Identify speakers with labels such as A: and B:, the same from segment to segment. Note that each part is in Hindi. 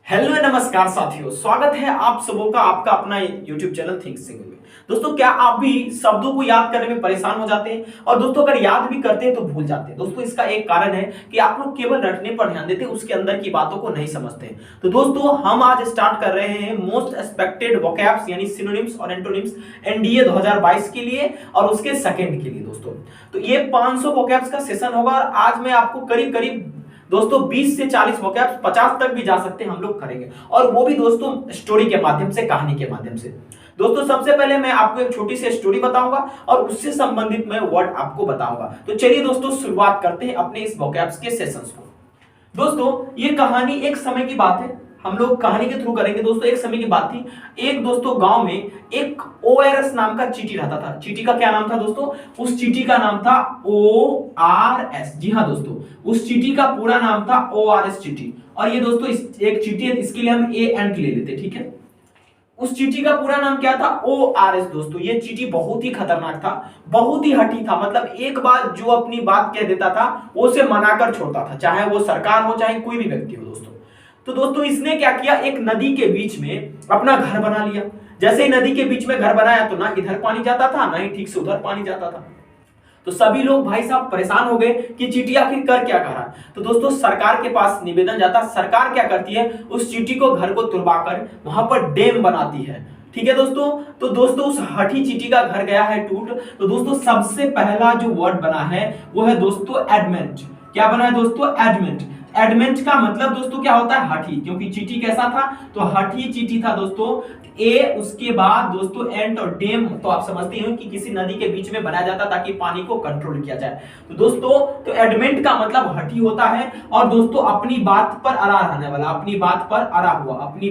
A: हेलो नमस्कार साथियों, स्वागत है आप सबों का आपका अपना YouTube चैनल थिंक सिंगल में। दोस्तों, क्या आप भी शब्दों को याद करने में परेशान हो जाते हैं और दोस्तों अगर याद भी करते हैं तो भूल जाते हैं। दोस्तों, इसका एक कारण है कि आप लोग केवल रटने पर ध्यान देते हैं, उसके अंदर की बातों को नहीं समझते हैं। तो दोस्तों, हम आज स्टार्ट कर रहे हैं मोस्ट एक्सपेक्टेड वोकैब्स यानी सिनोनिम्स और एंटोनिम्स एनडीए 2022 के लिए और उसके सेकंड के लिए। दोस्तों, तो ये 500 वोकैब्स का सेशन होगा और आज मैं आपको करीब करीब दोस्तों 20 से 40 वोकैब्स 50 तक भी जा सकते हैं हम लोग करेंगे, और वो भी दोस्तों स्टोरी के माध्यम से, कहानी के माध्यम से। दोस्तों, सबसे पहले मैं आपको एक छोटी सी स्टोरी बताऊंगा और उससे संबंधित मैं वर्ड आपको बताऊंगा। तो चलिए दोस्तों, शुरुआत करते हैं अपने इस वोकैब्स के सेशंस को। दोस्तों, ये कहानी एक समय की बात है, हम लोग कहानी के थ्रू करेंगे। दोस्तों, एक समय की बात थी, एक दोस्तों गांव में एक ORS नाम का चींटी रहता था। चींटी का क्या नाम था दोस्तों? उस चींटी का नाम था ORS। जी हाँ दोस्तों, उस चींटी का पूरा नाम था ORS चींटी। और ये दोस्तों एक चींटी है, इसके लिए हम ANT ले लेते, ठीक है। उस चींटी का पूरा नाम क्या था? ORS। दोस्तों, ये चींटी बहुत ही खतरनाक था, बहुत ही हठी था। मतलब एक बार जो अपनी बात कह देता था वो उसे मनाकर छोड़ता था, चाहे वो सरकार हो चाहे कोई भी व्यक्ति हो। दोस्तों, तो दोस्तों इसने क्या किया, एक नदी के बीच में अपना घर बना लिया। जैसे ही नदी के बीच में घर बनाया तो ना इधर पानी जाता था ना ही ठीक से उधर पानी जाता था। तो सभी लोग भाई साहब परेशान हो गए कि चींटी आखिर कर क्या रहा है। तो दोस्तों सरकार के पास निवेदन जाता। सरकार क्या करती है, उस चींटी को घर को तुड़वाकर वहां पर डैम बनाती है, ठीक है दोस्तों। तो दोस्तों उस हठी चींटी का घर गया है टूट। तो दोस्तों सबसे पहला जो वर्ड बना है वो है दोस्तों एडमेंट। क्या बना है दोस्तों? एडमेंट। एडमेंट का मतलब दोस्तों क्या होता है? हठी, क्योंकि चींटी कैसा था? तो हठी चींटी था दोस्तों। ए उसके बाद दोस्तों एंट और डेम, तो आप समझते हो कि किसी नदी के बीच में बनाया जाता ताकि पानी को कंट्रोल किया जाए। तो दोस्तों तो एडमेंट का मतलब हठी होता है। और दोस्तों अपनी बात पर अड़ा रहने वाला, अपनी बात पर अड़ा हुआ, अपनी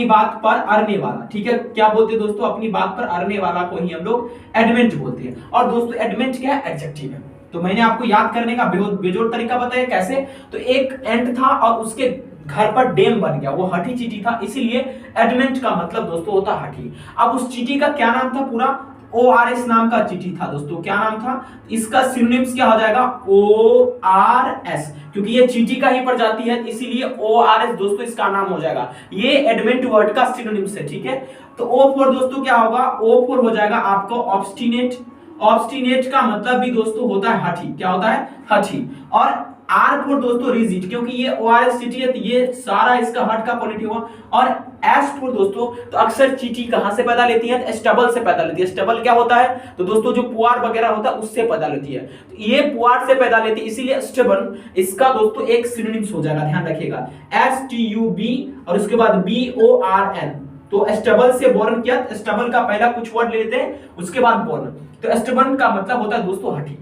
A: बात पर अड़ने वाला, ठीक है। क्या बोलते हैं दोस्तों? अपनी बात पर अड़ने वाला को ही हम लोग एडमेंट बोलते हैं। और दोस्तों एडमेंट क्या है? एडजेक्टिव है। तो मैंने आपको याद करने का बेजोड़ तरीका बताया कैसे। तो एक एंट था और उसके घर पर डैम बन गया, वो हठी चींटी था, इसीलिए एडमेंट का मतलब दोस्तों होता हठी। अब उस चींटी का क्या नाम था? पूरा ORS नाम का चींटी था दोस्तों। क्या नाम था इसका? सिनोनिम्स क्या हो जाएगा? ORS, क्योंकि ये चींटी का ही प्रजाति है इसीलिए ORS दोस्तों इसका नाम हो जाएगा। ये एडमेंट वर्ड का सिनोनिम्स है, ठीक है। तो O4 दोस्तों क्या होगा? O4 हो जाएगा आपको ऑब्स्टिनेट। ऑब्स्टिनेट का मतलब भी दोस्तों होता है हठी। क्या होता है? हठी। और R4 दोस्तों रिजिड, क्योंकि ये ORS चींटी है तो ये सारा इसका हट का क्वालिटी हुआ। और S4 दोस्तों, तो अक्सर चींटी कहां से पैदा लेती है? स्टबल से पैदा लेती है। स्टबल क्या होता है? तो दोस्तों जो पुआर वगैरह होता है उससे पैदा लेती है। तो ये पुआर से पैदा लेती है इसीलिए स्टबल इसका दोस्तों एक सिनोनिम्स हो जाएगा, ध्यान रखिएगा। STUB और उसके बाद BORN। तो स्टबल से बोर्न किया, स्टबल का पहला कुछ वर्ड लेते हैं उसके बाद बोर्न। तो स्टबल का मतलब होता है दोस्तों हठी।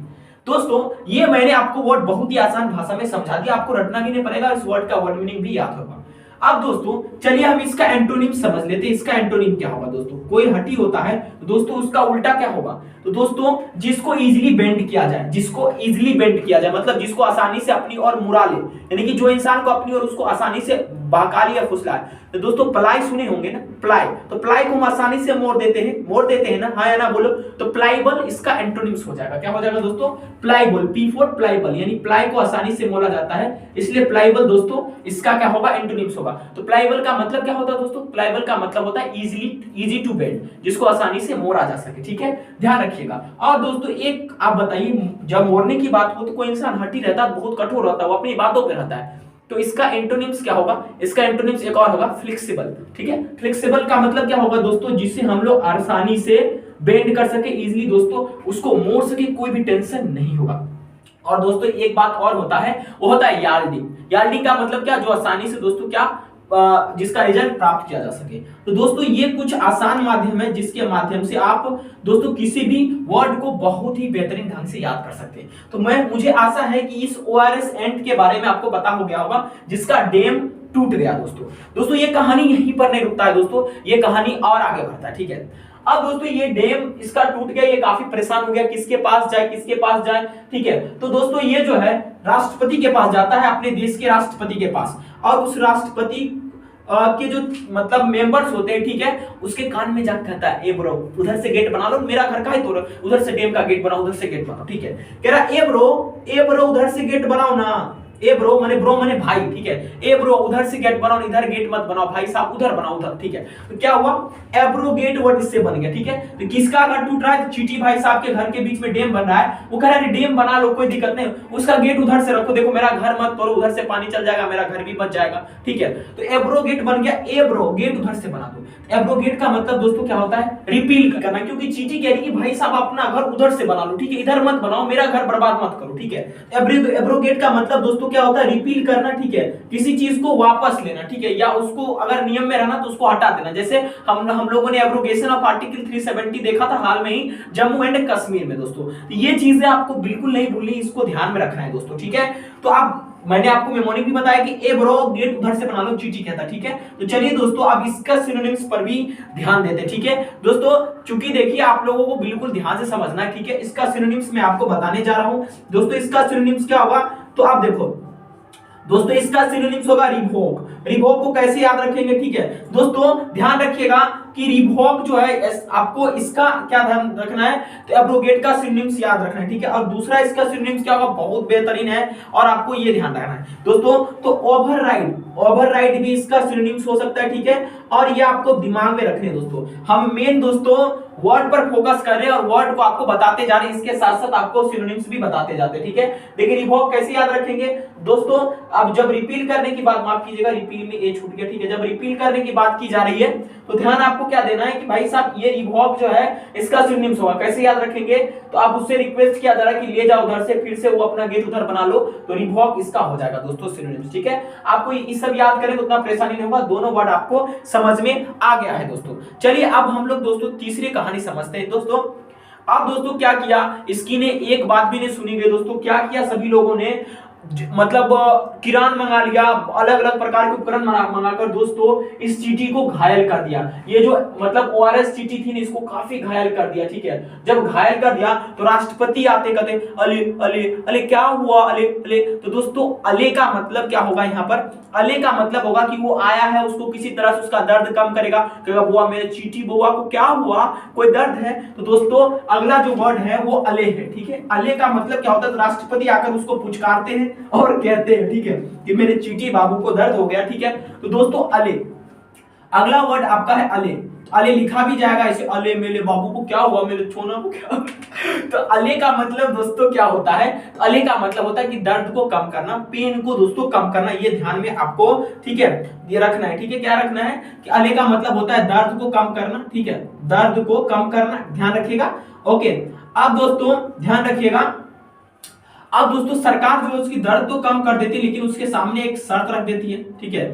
A: दोस्तों ये मैंने आपको वर्ड बहुत ही आसान भाषा में समझा दिया, आपको रटना भी नहीं पड़ेगा, इस वर्ड का वर्ड मीनिंग भी याद होगा। अब दोस्तों चलिए हम इसका एंटोनिम समझ लेते हैं। इसका एंटोनिम क्या होगा दोस्तों? कोई हठी होता है तो दोस्तों उसका उल्टा क्या होगा? तो दोस्तों जिसको इजीली बेंड किया जाए, जिसको इजीली बेंड किया जाए मतलब जिसको आसानी से अपनी ओर मुड़ा ले, यानी कि जो इंसान को अपनी ओर उसको आसानी से बहका लिया, फुसलाए। तो दोस्तों प्लाई सुने होंगे ना, प्लाई। तो प्लाई को हम आसानी से मोड़ देते हैं ना, हाँ या ना बोलो। तो प्लाईबल इसका एंटोनिम्स हो जाएगा। क्या हो जाएगा दोस्तों? प्लाईबल। P4 प्लाईबल, यानी प्लाई को आसानी से मोड़ा जाता है इसलिए प्लाईबल दोस्तों इसका क्या होगा? एंटोनिम्स होगा। तो प्लाईबल का मतलब क्या होता है दोस्तों? प्लाईबल का मतलब होता है इजी टू बेंड, जिसको आसानी से मोड़ा जा सके, ठीक है, ध्यान रखिएगा। और दोस्तों एक आप बताइए, जब मोड़ने की बात हो तो कोई इंसान हठी रहता है, बहुत कठोर रहता है, वो अपनी बातों पे रहता है, तो इसका एंटोनिम्स क्या होगा? इसका एंटोनिम्स एक और होगा, फ्लेक्सिबल, ठीक है। फ्लेक्सिबल का मतलब क्या होगा दोस्तों? जिसे हम लोग आसानी से बेंड कर सके, इजीली दोस्तों उसको मोड़ सके, कोई भी टेंशन नहीं होगा। और दोस्तों एक बात और होता है, वो होता है यार्डिंग। यार्डिंग का मतलब क्या? जो आसानी से दोस्तों क्या जिसका रिजल्ट प्राप्त किया जा सके। तो दोस्तों ये कुछ आसान माध्यम है जिसके माध्यम से आप दोस्तों किसी भी वर्ड को बहुत ही बेहतरीन ढंग से याद कर सकते हैं। तो मुझे आशा है कि इस ORS एंट के बारे में आपको पता हो गया होगा, जिसका डैम टूट गया। दोस्तों ये कहानी यहीं पर नहीं रुकता है दोस्तों, ये कहानी और आगे बढ़ता है, ठीक है। अब दोस्तों ये डैम इसका टूट गया, ये काफी परेशान हो गया, किसके पास जाए, ठीक है। तो दोस्तों ये जो है राष्ट्रपति के पास जाता है, अपने देश के राष्ट्रपति के पास। और उस राष्ट्रपति के जो मतलब मेंबर्स होते हैं, ठीक है, उसके कान में जाकर कहता है, ए ब्रो उधर से गेट बना लो, मेरा घर का है तो उधर से डैम का गेट बनाओ, उधर से गेट बनाओ, ठीक है। कह रहा ए ब्रो उधर से गेट बनाओ ना। ए ब्रो माने भाई, ठीक है। ए ब्रो उधर से गेट बनाओ, इधर गेट मत बनाओ भाई साहब, उधर बनाओ उधर, ठीक है। तो क्या हुआ, एब्रोगेट वर्ड इससे बन गया, ठीक है। तो किसका घर टूट रहा है, चीटी भाई साहब के घर के बीच में डैम बन रहा है, वो कह रहा है डैम बना लो कोई दिक्कत नहीं, उसका गेट उधर से रखो, देखो मेरा घर मत तोड़ो, उधर से पानी चल जाएगा, मेरा घर भी बच जाएगा, ठीक है। तो एब्रोगेट बन गया, ए ब्रो गेट उधर से बना दो। एब्रोगेट का मतलब दोस्तों क्या होता है, रिपील करना, क्योंकि चीटी कह रही है भाई साहब अपना घर उधर से बना लो, ठीक है, इधर मत बनाओ, मेरा घर बर्बाद मत करो, ठीक है। एब्रोगेट का मतलब दोस्तों क्या होता है, रिपील करना, ठीक है, किसी चीज को वापस लेना, ठीक है, या उसको अगर नियम में रहना तो उसको हटा देना। जैसे हम लोगों ने एब्रोगेशन ऑफ आर्टिकल 370 देखा था हाल में ही जम्मू एंड कश्मीर में दोस्तों। तो ये चीजें आपको बिल्कुल नहीं भूलनी, इसको ध्यान में रखना है दोस्तों, ठीक है। तो आप मैंने आपको मेमोनिक भी बताया कि ए ब्रो गेट उधर से बना लो, चीटी कहता, ठीक है। तो चलिए दोस्तों अब इसका सिनोनिम्स पर भी ध्यान देते हैं, ठीक है दोस्तों। चूंकि देखिए आप लोगों को बिल्कुल ध्यान से समझना है, ठीक है। इसका सिनोनिम्स मैं आपको बताने जा रहा हूं दोस्तों। इसका सिनोनिम्स क्या होगा, तो आप देखो दोस्तों, इसका सिनोनिम्स होगा रिवोक। रिवोक को कैसे याद रखेंगे, ठीक है दोस्तों, ध्यान रखिएगा कि रिवोक जो है आपको इसका क्या ध्यान रखना है, तो एब्रोगेट का सिनोनिम्स याद रखना है, ठीक है। और दूसरा इसका सिनोनिम्स क्या होगा, बहुत बेहतरीन है और आपको ये ध्यान रखना है दोस्तों। तो ओवरराइड भी इसका सिनोनिम्स हो सकता है, ठीक है। और ये आपको दिमाग में रखने दोस्तों, हम मेन दोस्तों वर्ड पर फोकस कर रहे हैं और वर्ड को आपको बताते जा रहे हैं, इसके साथ साथ आपको सिनोनिम्स भी बताते जाते हैं, ठीक है। देखिए रिवोक कैसे याद रखेंगे दोस्तों, अब जब रिपील करने की बात, माफ कीजिएगा रिपील में ए छूट गया, ठीक है। जब रिपील करने की बात की जा रही है तो ध्यान आपको क्या देना है कि भाई साहब ये रिवोक जो है इसका सिनोनिम्स होगा, कैसे याद रखेंगे, तो आप उससे रिक्वेस्ट किया जा रहा है कि ले जाओ उधर से, फिर से वो अपना गेट उधर बना लो, तो रिवोक इसका हो जाएगा दोस्तों सिनोनिम्स, ठीक है। आपको ये सब याद करें तो उतना परेशानी नहीं होगा, दोनों वर्ड आपको समझ में आ गया है दोस्तों। चलिए अब हम लोग दोस्तों तीसरी कहानी समझते हैं दोस्तों। अब दोस्तों क्या किया, इसकी ने एक बात भी नहीं सुनी गई दोस्तों, क्या किया सभी लोगों ने, मतलब किरान मंगा लिया, अलग अलग प्रकार के उपकरण मंगाकर दोस्तों इस चींटी को घायल कर दिया। ये जो मतलब ओआरएस चींटी थी ना, इसको काफी घायल कर दिया, ठीक है। जब घायल कर दिया तो राष्ट्रपति आते कहते अले अले अले क्या हुआ, अले अले। तो दोस्तों अले का मतलब क्या होगा यहाँ पर, अले का मतलब होगा कि वो आया है, उसको किसी तरह से उसका दर्द कम करेगा, कहेगा बुआ मेरे चींटी बुआ को क्या हुआ, कोई दर्द है। तो दोस्तों अगला जो वर्ड है वो अले है, ठीक है। अले का मतलब क्या होता है, तो राष्ट्रपति आकर उसको पुचकारते हैं और कहते हैं, ठीक है, कि मेरे चींटी बाबू को दर्द हो गया, ठीक है। तो दोस्तों अले, अगला वर्ड आपका है अले। अले लिखा भी जाएगा ऐसे, अले मेरे बाबू को क्या हुआ, मेरे छोना को क्या तो अले का मतलब दोस्तों क्या होता है, तो अले का मतलब होता है कि दर्द को कम करना, पेन को दोस्तों कम करना, ये ध्यान में आपको, ठीक है, ये रखना है, ठीक है। क्या रखना है कि अले का मतलब होता है दर्द को कम करना, ठीक है, दर्द को कम करना, ध्यान रखिएगा, ओके। अब दोस्तों ध्यान रखिएगा, अब दोस्तों सरकार जो है उसकी दर्द तो कम कर देती है, लेकिन उसके सामने एक शर्त रख देती है, ठीक है।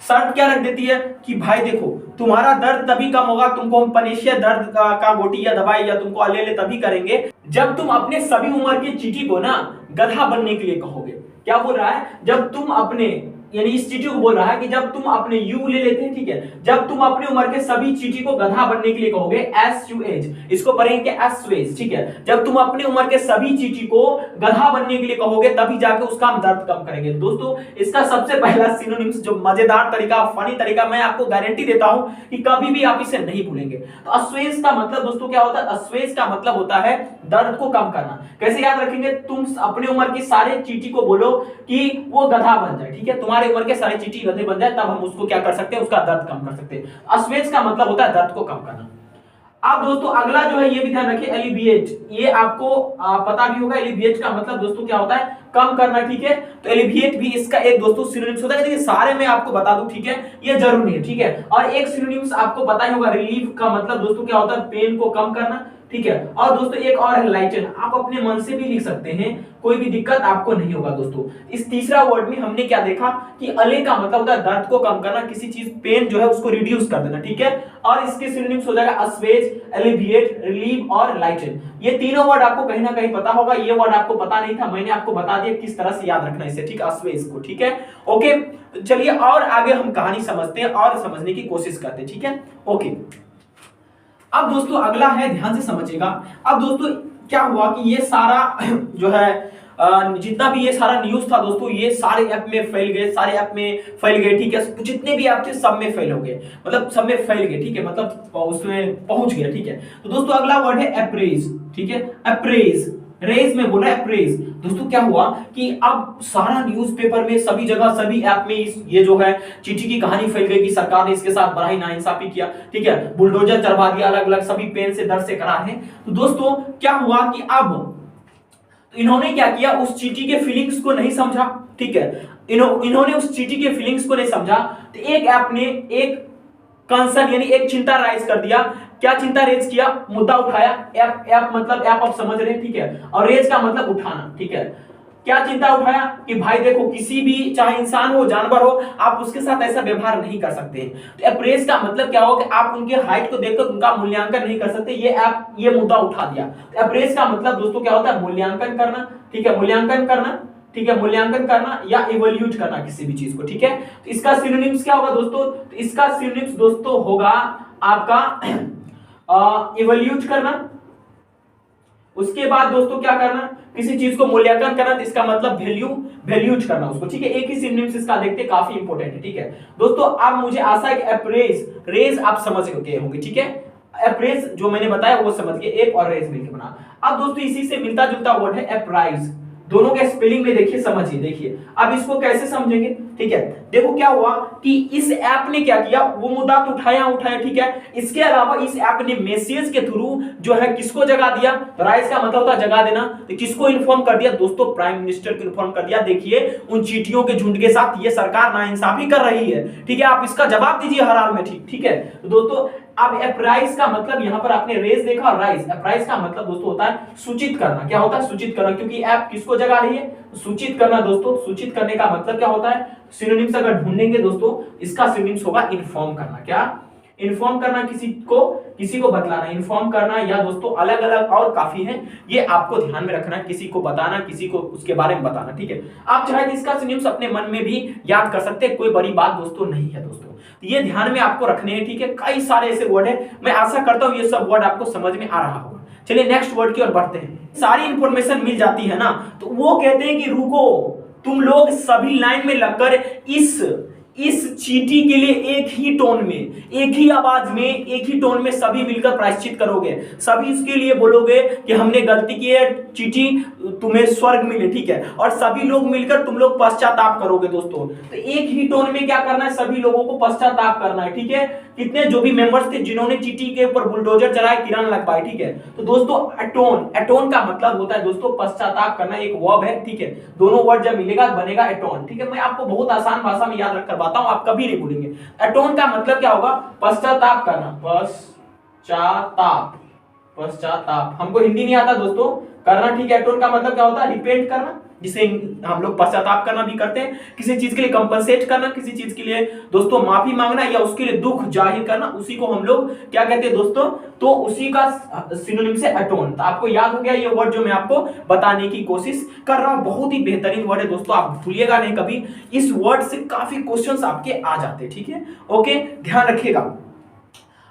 A: शर्त क्या रख देती है कि भाई देखो तुम्हारा दर्द तभी कम होगा, तुमको हम पनेशिया दर्द का गोटी या दवाई या तुमको अलेले तभी करेंगे जब तुम अपने सभी उम्र की चींटी को ना गधा बनने के लिए कहोगे। क्या बोल रहा है, जब तुम अपने, यानी इस चींटी को बोल रहा है कि जब तुम अपने यू ले लेते हैं, ठीक है, जब तुम अपनी उम्र के सभी चींटी को गधा बनने के लिए कहोगे, एस यू एज, इसको पढ़ेंगे एस, ठीक है। जब तुम अपनी उम्र के सभी चींटी को गधा बनने के लिए कहोगे तभी जाके उसका हम दर्द कम करेंगे। दोस्तों इसका सबसे पहला सिनोनिम्स जो मजेदार तरीका, फनी तरीका, मैं आपको गारंटी देता हूं कि कभी भी आप इसे नहीं भूलेंगे। तो अस्वेज का मतलब दोस्तों क्या होता है, अस्वेज का मतलब होता है दर्द को कम करना। कैसे याद रखेंगे, तुम अपनी उम्र की सारे चींटी को बोलो कि वो गधा बन जाए, ठीक है, तुम्हारे उम्र के सारे चींटी गधे बन जाए, तब हम उसको क्या कर सकते हैं, उसका दर्द कम कर सकते हैं। अस्वेज का मतलब होता है दर्द को कम करना। अब दोस्तों अगला जो है ये भी ध्यान रखिए, एलिविएट, ये आपको पता भी होगा, एलिविएट का मतलब दोस्तों क्या होता है, कम करना, ठीक है। तो एलिविएट भी इसका एक दोस्तों सिनोनिम्स होता है, लेकिन सारे मैं आपको बता दूं, ठीक है, ये जरूरी है, ठीक है। और एक सिनोनिम्स आपको पता ही होगा, रिलीफ का मतलब दोस्तों क्या होता है, पेन को कम करना, ठीक है। और दोस्तों एक और है लाइटन, आप अपने मन से भी लिख सकते हैं, कोई भी दिक्कत आपको नहीं होगा दोस्तों। इस तीसरा वर्ड में हमने क्या देखा कि अले का मतलब होता है दर्द को कम करना, किसी चीज पेन जो है उसको रिड्यूस कर देना, ठीक है। और इसके सिनोनिम्स हो जाएगा अस्वेज, एलिविएट, रिलीव और लाइटन। ये तीनों वर्ड आपको कहीं ना कहीं पता होगा, ये वर्ड आपको पता नहीं था, मैंने आपको बता दिया किस तरह से याद रखना है इसे, ठीक है, अस्वेज को, ठीक है, ओके। तो चलिए और आगे हम कहानी समझते हैं और समझने की कोशिश करते हैं, ठीक है, ओके। अब दोस्तों अगला है, ध्यान से समझिएगा। अब दोस्तों क्या हुआ कि ये सारा जो है जितना भी ये सारा न्यूज था दोस्तों, ये सारे ऐप में फैल गए, सारे ऐप में फैल गए, ठीक है। जितने भी ऐप थे सब में फैल हो गए, मतलब सब में फैल गए, ठीक है, मतलब उसमें पहुंच गया, ठीक है। तो दोस्तों अगला वर्ड है अप्रेज, ठीक है, अप्रेज। रेज में बोला है प्रेज। दोस्तों क्या हुआ कि अब सारा न्यूज़पेपर में, सभी जगह, सभी ऐप में ये जो है चींटी की कहानी फैल गई कि सरकार ने इसके साथ बड़ा ही नाइंसाफी किया, ठीक है, बुलडोजर चढ़वा दिया, अलग अलग सभी पेन से दर्द से करा है। तो दोस्तों क्या हुआ कि अब इन्होंने क्या किया, उस चींटी के फीलिंग्स को नहीं समझा, ठीक है, इन्होंने उस चींटी के फीलिंग्स को नहीं समझा, तो एक ऐप ने एक कंसर्न यानी एक चिंता राइज कर दिया। क्या चिंता रेज किया, मुद्दा उठाया। ऐप मतलब ऐप आप समझ रहे हैं, ठीक है, और रेज का मतलब उठाना, ठीक है। क्या चिंता उठाया कि भाई देखो, किसी भी, चाहे इंसान हो जानवर हो, आप उसके साथ ऐसा व्यवहार नहीं कर सकते। तो अप्रेज का मतलब क्या हो कि आप उनके हाइट को देखकर उनका मूल्यांकन नहीं कर सकते। ये ऐप ये मुद्दा उठा दिया। तो अप्रेज का मतलब दोस्तों क्या होता है, मूल्यांकन करना, ठीक है, मूल्यांकन करना, ठीक है, मूल्यांकन करना या इवैल्यूएट करना किसी भी चीज को, ठीक है। तो इसका सिनोनिम्स क्या होगा दोस्तों, तो इसका सिनोनिम्स दोस्तों होगा आपका इवैल्यूएट करना। उसके बाद दोस्तों क्या करना, किसी चीज को मूल्यांकन करना, तो इसका मतलब वैल्यूएट करना उसको, ठीक है। एक ही सिनोनिम्स इसका देखते हैं, काफी इंपॉर्टेंट है, ठीक है। दोस्तों अब मुझे आशा है कि अप्रेज रेज आप समझ गए होंगे, ठीक है। अप्रेज जो मैंने बताया वो समझ गए, एक और रेज मिलकर बना। अब दोस्तों इसी से मिलता जुलता वर्ड है अप्राइज। दोनों के स्पेलिंग में देखिए, समझिए, देखिए अब इसको कैसे समझेंगे, ठीक है। देखो क्या हुआ कि इस ऐप ने क्या किया, वो मुद्दा तो उठाया, ठीक है। इसके अलावा इस ऐप ने मैसेज के थ्रू जो है किसको जगा दिया, राइज का मतलब होता है जगा देना, तो किसको इन्फॉर्म कर दिया दोस्तों, प्राइम मिनिस्टर को इन्फॉर्म कर दिया। देखिए उन चींटियों के झुंड के साथ ये सरकार नाइंसाफी कर रही है, ठीक है, आप इसका जवाब दीजिए हर हाल में, ठीक है। तो दोस्तों अब अप्राइज का मतलब, यहां पर आपने रेज देखा और राइज, अप्राइज का मतलब दोस्तों होता है सूचित करना। क्या होता है, सूचित करना, क्योंकि ऐप किसको जगा रही है, सूचित करना। दोस्तों सूचित करने का मतलब क्या होता है, सिनोनिम्स अगर ढूंढेंगे दोस्तों, इसका सिनोनिम्स होगा इन्फॉर्म करना। क्या, इन्फॉर्म करना, किसी को बतलाना, इन्फॉर्म करना, या दोस्तों अलग अलग और काफी है, ये आपको ध्यान में रखना है, किसी को बताना, किसी को उसके बारे में बताना, ठीक है। आप चाहे इसका सिनोनिम्स अपने मन में भी याद कर सकते हैं, कोई बड़ी बात दोस्तों नहीं है दोस्तों, ये ध्यान में आपको रखने हैं, ठीक है। कई सारे ऐसे वर्ड है, मैं आशा करता हूं ये सब वर्ड आपको समझ में आ रहा होगा। चलिए नेक्स्ट वर्ड की ओर बढ़ते हैं। सारी इंफॉर्मेशन मिल जाती है ना, तो वो कहते हैं कि रुको, तुम लोग सभी लाइन में लगकर इस चींटी के लिए एक ही टोन में, एक ही आवाज में, एक ही टोन में सभी मिलकर प्रायश्चित करोगे। सभी इसके लिए बोलोगे कि हमने गलती की है, चींटी तुम्हें स्वर्ग मिले, ठीक है, और सभी लोग मिलकर तुम लोग पश्चाताप करोगे दोस्तों। तो एक ही टोन में क्या करना है, सभी लोगों को पश्चाताप करना है, ठीक है। कितने जो भी मेंबर्स थे जिन्होंने चींटी के ऊपर बुलडोजर चलाया, किरण लगवाई, ठीक है। तो दोस्तों एटोन का मतलब होता है दोस्तों पश्चाताप करना, एक वर्ब है, ठीक है। दोनों वर्ड जब मिलेगा बनेगा एटोन, ठीक है। मैं आपको बहुत आसान भाषा में याद रखकर बताऊं, आप कभी नहीं भूलेंगे। एटोन का मतलब क्या होगा, पश्चाताप करना, पश्चाताप। हमको हिंदी नहीं आता दोस्तों करना, ठीक है। एटोन का मतलब क्या होता है, रिपेंट करना, जिसे हम लोग पश्चाताप करना भी करते हैं, किसी चीज के लिए कंपनसेट करना, किसी चीज के लिए दोस्तों माफी मांगना या उसके लिए दुख जाहिर करना, उसी को हम लोग क्या कहते हैं दोस्तों, तो उसी का सिनोनिम से एटोन। तो आपको याद हो गया ये वर्ड जो मैं आपको बताने की कोशिश कर रहा हूं, बहुत ही बेहतरीन वर्ड है दोस्तों, आप भूलिएगा नहीं कभी, इस वर्ड से काफी क्वेश्चंस आपके आ जाते हैं, ठीक है, ओके, ध्यान रखिएगा।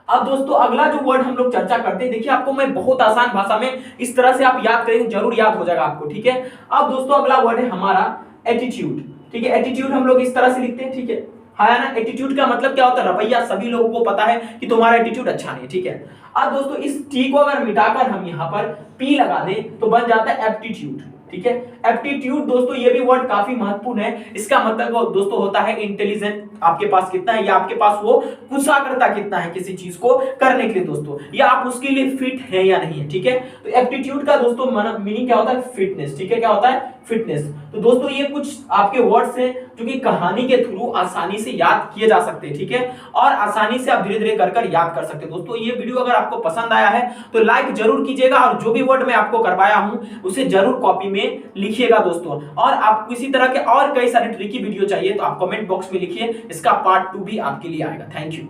A: अब दोस्तों अगला जो वर्ड हम लोग चर्चा करते हैं, देखिए आपको मैं बहुत आसान भाषा में इस तरह से आप याद करेंगे, जरूर याद हो जाएगा आपको, ठीक है। अब दोस्तों अगला वर्ड है हमारा एटीट्यूड, ठीक है। एटीट्यूड हम लोग इस तरह से लिखते हैं, ठीक है, है ना। एटीट्यूड का मतलब क्या होता है, रवैया। सभी लोगों को पता है कि तुम्हारा एटीट्यूड अच्छा नहीं है, ठीक है। अब दोस्तों इस टी को अगर मिटाकर हम यहाँ पर पी लगा दें तो बन जाता है एप्टीट्यूड, ठीक है। एप्टीट्यूड दोस्तों ये भी वर्ड काफी महत्वपूर्ण है। इसका मतलब दोस्तों होता है इंटेलिजेंट, आपके पास कितना है, या आपके पास वो कुशाग्रता कितना है किसी चीज को करने के लिए दोस्तों, या आप उसके लिए फिट है या नहीं है, ठीक है। तो एप्टीट्यूड का दोस्तों मीनिंग क्या होता है, फिटनेस, ठीक है। क्या होता है, फिटनेस। तो दोस्तों ये कुछ आपके वर्ड्स हैं जो कि कहानी के थ्रू आसानी से याद किए जा सकते हैं, ठीक है, और आसानी से आप धीरे धीरे कर याद कर सकते हैं दोस्तों। ये वीडियो अगर आपको पसंद आया है तो लाइक जरूर कीजिएगा, और जो भी वर्ड मैं आपको करवाया हूं उसे जरूर कॉपी में लिखिएगा दोस्तों। और आपको इसी तरह के और कई सारे ट्रिकी वीडियो चाहिए तो आप कमेंट बॉक्स में लिखिए, इसका पार्ट 2 भी आपके लिए आएगा। Thank you.